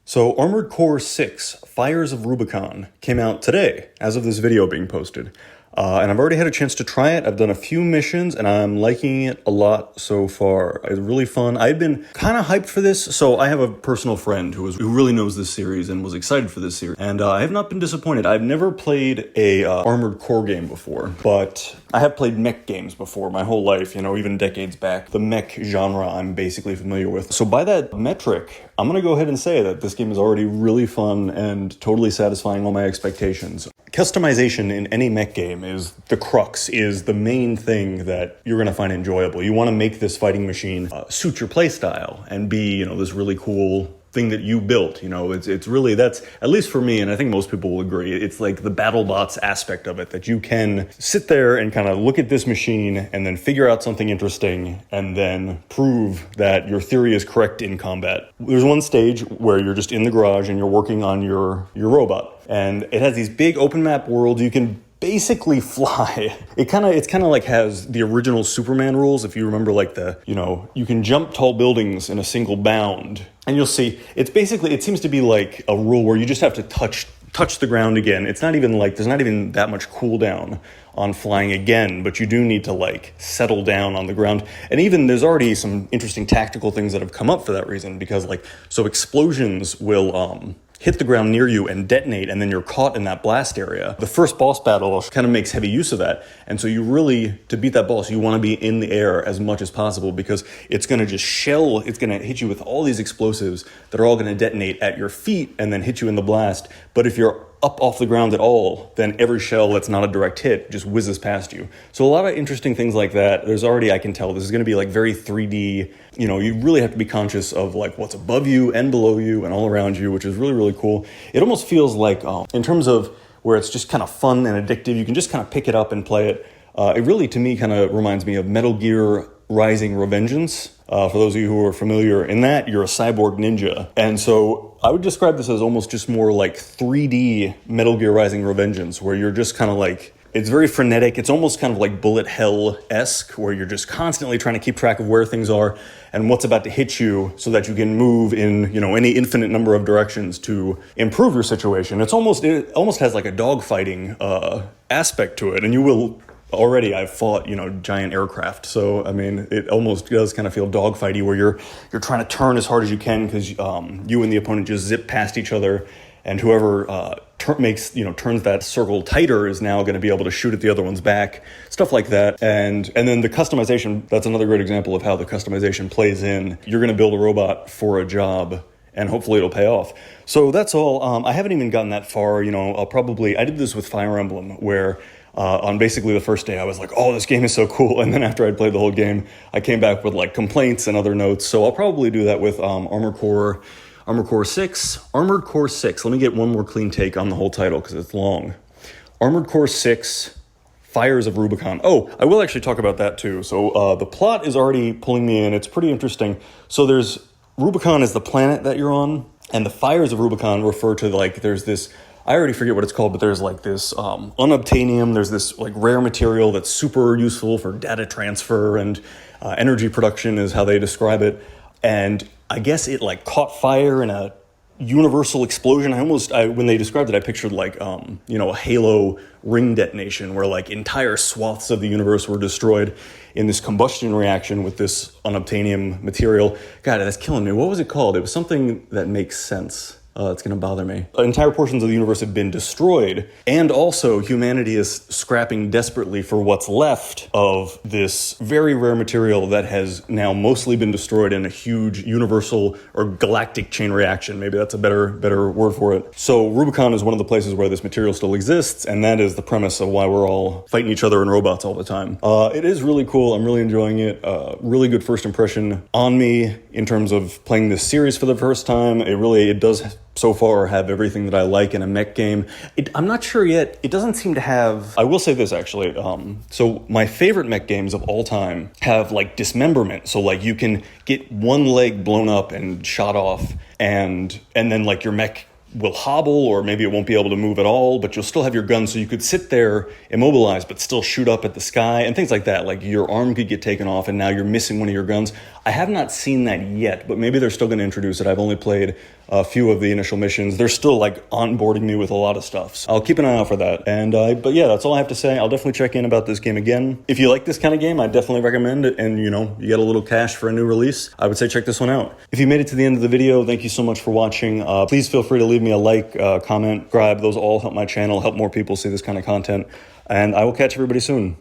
So Armored Core 6, Fires of Rubicon, came out today, as of this video being posted. And I've already had a chance to try it. I've done a few missions, and I'm liking it a lot so far. It's really fun. I've been kind of hyped for this. So I have a personal friend who really knows this series and was excited for this series. And I have not been disappointed. I've never played a Armored Core game before, but I have played mech games before my whole life, even decades back. The mech genre I'm basically familiar with. So by that metric, I'm going to go ahead and say that this game is already really fun and totally satisfying all my expectations. Customization in any mech game is the crux, is the main thing that you're going to find enjoyable. You want to make this fighting machine suit your playstyle and be, this really cool thing that you built. It's really, that's, at least for me, and I think most people will agree, it's like the BattleBots aspect of it, that you can sit there and kind of look at this machine and then figure out something interesting and then prove that your theory is correct in combat. There's one stage where you're just in the garage and you're working on your robot, and it has these big open map worlds. You can basically fly. It's kind of like has the original Superman rules. If you remember, like you can jump tall buildings in a single bound. And you'll see, it seems to be like a rule where you just have to touch the ground again. It's not even like, there's not even that much cooldown on flying again, but you do need to settle down on the ground. And even there's already some interesting tactical things that have come up for that reason, because so explosions will, hit the ground near you and detonate, and then you're caught in that blast area. The first boss battle kind of makes heavy use of that. And so you really, to beat that boss, you want to be in the air as much as possible, because it's going to just it's going to hit you with all these explosives that are all going to detonate at your feet and then hit you in the blast. But if you're up off the ground at all, then every shell that's not a direct hit just whizzes past you. So a lot of interesting things like that. There's already, I can tell, this is going to be very 3D. You really have to be conscious of what's above you and below you and all around you, which is really, really cool. It almost feels like, in terms of where it's just kind of fun and addictive, you can just kind of pick it up and play it. It really, to me, kind of reminds me of Metal Gear Rising: Revengeance. For those of you who are familiar, in that, you're a cyborg ninja. And so I would describe this as almost just more like 3D Metal Gear Rising: Revengeance, where you're just kind of it's very frenetic. It's almost kind of like bullet hell-esque, where you're just constantly trying to keep track of where things are and what's about to hit you so that you can move in, any infinite number of directions to improve your situation. It almost has like a dogfighting aspect to it, and you will. Already I've fought, giant aircraft. So, it almost does kind of feel dogfighty, where you're trying to turn as hard as you can, because you and the opponent just zip past each other, and whoever turns that circle tighter is now going to be able to shoot at the other one's back, stuff like that. And then the customization, that's another great example of how the customization plays in. You're going to build a robot for a job, and hopefully it'll pay off. So that's all. I haven't even gotten that far. I did this with Fire Emblem, where on basically the first day I was like, oh, this game is so cool. And then after I'd played the whole game, I came back with complaints and other notes. So I'll probably do that with Armored Core 6. Armored Core 6. Let me get one more clean take on the whole title, because it's long. Armored Core 6, Fires of Rubicon. Oh, I will actually talk about that too. So the plot is already pulling me in. It's pretty interesting. So Rubicon is the planet that you're on, and the Fires of Rubicon refer to there's this, I already forget what it's called, but there's this unobtainium. There's this rare material that's super useful for data transfer and energy production is how they describe it. And I guess it caught fire in a universal explosion. When they described it, I pictured a Halo ring detonation, where entire swaths of the universe were destroyed in this combustion reaction with this unobtainium material. God, that's killing me. What was it called? It was something that makes sense. It's going to bother me. Entire portions of the universe have been destroyed, and also humanity is scrapping desperately for what's left of this very rare material that has now mostly been destroyed in a huge universal or galactic chain reaction. Maybe that's a better word for it. So Rubicon is one of the places where this material still exists, and that is the premise of why we're all fighting each other in robots all the time. It is really cool. I'm really enjoying it. Really good first impression on me in terms of playing this series for the first time. It does so far have everything that I like in a mech game. I'm not sure yet. It doesn't seem to have... I will say this, actually. So my favorite mech games of all time have dismemberment. So you can get one leg blown up and shot off, and then your mech will hobble, or maybe it won't be able to move at all, but you'll still have your gun, so you could sit there immobilized but still shoot up at the sky and things like that. Your arm could get taken off and now you're missing one of your guns. I have not seen that yet, but maybe they're still going to introduce it. I've only played a few of the initial missions. They're still like onboarding me with a lot of stuff. So I'll keep an eye out for that. And but yeah, that's all I have to say. I'll definitely check in about this game again. If you like this kind of game, I definitely recommend it. And you know, you get a little cash for a new release, I would say check this one out. If you made it to the end of the video, thank you so much for watching. Please feel free to leave me a like, comment, subscribe. Those all help my channel, help more people see this kind of content. And I will catch everybody soon.